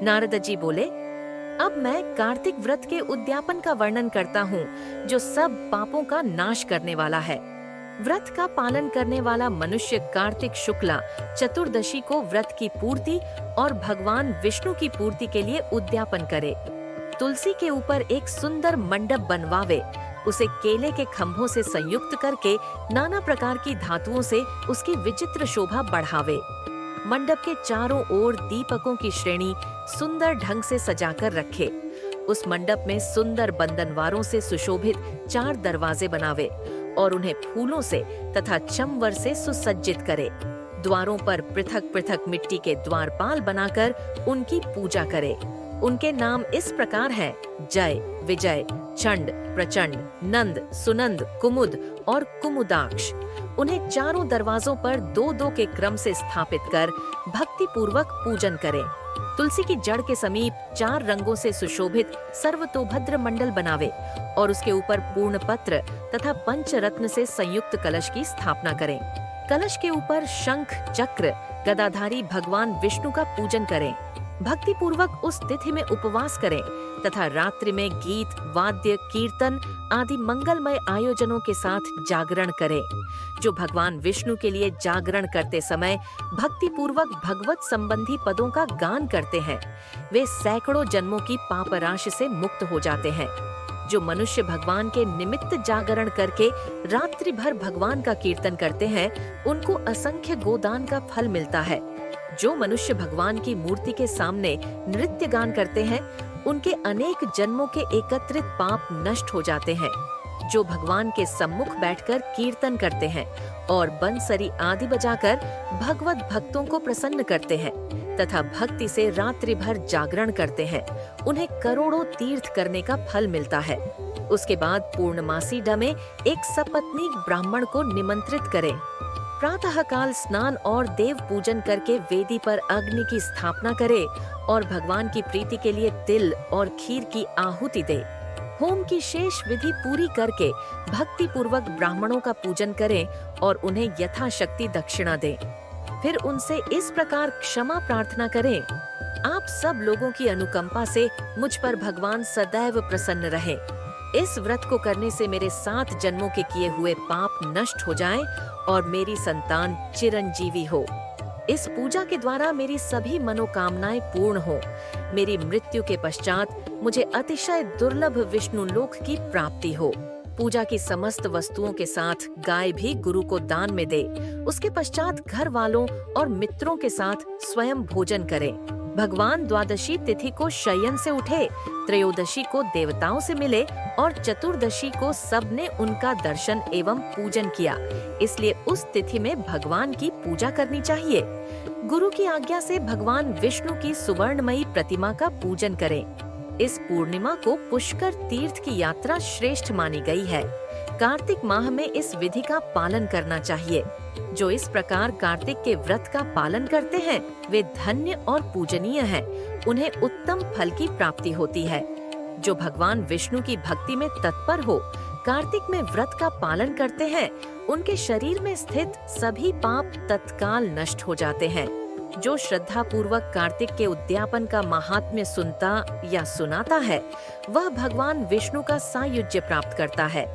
नारद जी बोले, अब मैं कार्तिक व्रत के उद्यापन का वर्णन करता हूँ, जो सब पापों का नाश करने वाला है। व्रत का पालन करने वाला मनुष्य कार्तिक शुक्ला चतुर्दशी को व्रत की पूर्ति और भगवान विष्णु की पूर्ति के लिए उद्यापन करे। तुलसी के ऊपर एक सुंदर मंडप बनवावे, उसे केले के खंभों से संयुक्त करके नाना प्रकार की धातुओं से उसकी विचित्र शोभा बढ़ावे। मंडप के चारों ओर दीपकों की श्रेणी सुंदर ढंग से सजाकर रखे। उस मंडप में सुंदर बंधनवारों से सुशोभित 4 दरवाजे बनावे और उन्हें फूलों से तथा चंवर से सुसज्जित करे। द्वारों पर पृथक पृथक मिट्टी के द्वारपाल बनाकर उनकी पूजा करे। उनके नाम इस प्रकार हैं: जय, विजय, चंड, प्रचंड, नंद, सुनंद, कुमुद और कुमुदाक्ष। उन्हें चारों दरवाजों पर 2-2 के क्रम से स्थापित कर भक्ति पूर्वक पूजन करें। तुलसी की जड़ के समीप 4 रंगों से सुशोभित सर्वतोभद्र मंडल बनावे और उसके ऊपर पूर्ण पत्र तथा पंचरत्न से संयुक्त कलश की स्थापना करें। कलश के ऊपर शंख, चक्र, गदाधारी भगवान विष्णु का पूजन करें। भक्ति पूर्वक उस तिथि में उपवास करें तथा रात्रि में गीत, वाद्य, कीर्तन आदि मंगलमय आयोजनों के साथ जागरण करें। जो भगवान विष्णु के लिए जागरण करते समय भक्ति पूर्वक भगवत संबंधी पदों का गान करते हैं, वे सैकड़ों जन्मों की पाप राशि से मुक्त हो जाते हैं। जो मनुष्य भगवान के निमित्त जागरण करके रात्रि भर भगवान का कीर्तन करते हैं, उनको असंख्य गोदान का फल मिलता है। जो मनुष्य भगवान की मूर्ति के सामने नृत्य गान करते हैं, उनके अनेक जन्मों के एकत्रित पाप नष्ट हो जाते हैं। जो भगवान के सम्मुख बैठकर कीर्तन करते हैं और बंसरी आदि बजाकर भगवत भक्तों को प्रसन्न करते हैं तथा भक्ति से रात्रि भर जागरण करते हैं, उन्हें करोड़ों तीर्थ करने का फल मिलता है। उसके बाद पूर्णमासी में एक सपत्नीक ब्राह्मण को निमंत्रित करें। प्रातःकाल स्नान और देव पूजन करके वेदी पर अग्नि की स्थापना करे और भगवान की प्रीति के लिए तिल और खीर की आहुति दे। होम की शेष विधि पूरी करके भक्ति पूर्वक ब्राह्मणों का पूजन करें और उन्हें यथाशक्ति दक्षिणा दें। फिर उनसे इस प्रकार क्षमा प्रार्थना करें: आप सब लोगों की अनुकंपा से मुझ पर भगवान सदैव प्रसन्न रहे। इस व्रत को करने से मेरे 7 जन्मों के किए हुए पाप नष्ट हो जाएं और मेरी संतान चिरंजीवी हो। इस पूजा के द्वारा मेरी सभी मनोकामनाएं पूर्ण हो। मेरी मृत्यु के पश्चात मुझे अतिशय दुर्लभ विष्णु लोक की प्राप्ति हो। पूजा की समस्त वस्तुओं के साथ गाय भी गुरु को दान में दे। उसके पश्चात घर वालों और मित्रों के साथ स्वयं भोजन करें। भगवान द्वादशी तिथि को शयन से उठे, त्रयोदशी को देवताओं से मिले और चतुर्दशी को सबने उनका दर्शन एवं पूजन किया। इसलिए उस तिथि में भगवान की पूजा करनी चाहिए। गुरु की आज्ञा से भगवान विष्णु की सुवर्णमयी प्रतिमा का पूजन करें। इस पूर्णिमा को पुष्कर तीर्थ की यात्रा श्रेष्ठ मानी गई है। कार्तिक माह में इस विधि का पालन करना चाहिए। जो इस प्रकार कार्तिक के व्रत का पालन करते हैं, वे धन्य और पूजनीय हैं। उन्हें उत्तम फल की प्राप्ति होती है। जो भगवान विष्णु की भक्ति में तत्पर हो, कार्तिक में व्रत का पालन करते हैं, उनके शरीर में स्थित सभी पाप तत्काल नष्ट हो जाते हैं। जो श्रद्धा पूर्वक कार्तिक के उद्यापन का महात्म्य सुनता या सुनाता है, वह भगवान विष्णु का सायुज्य प्राप्त करता है।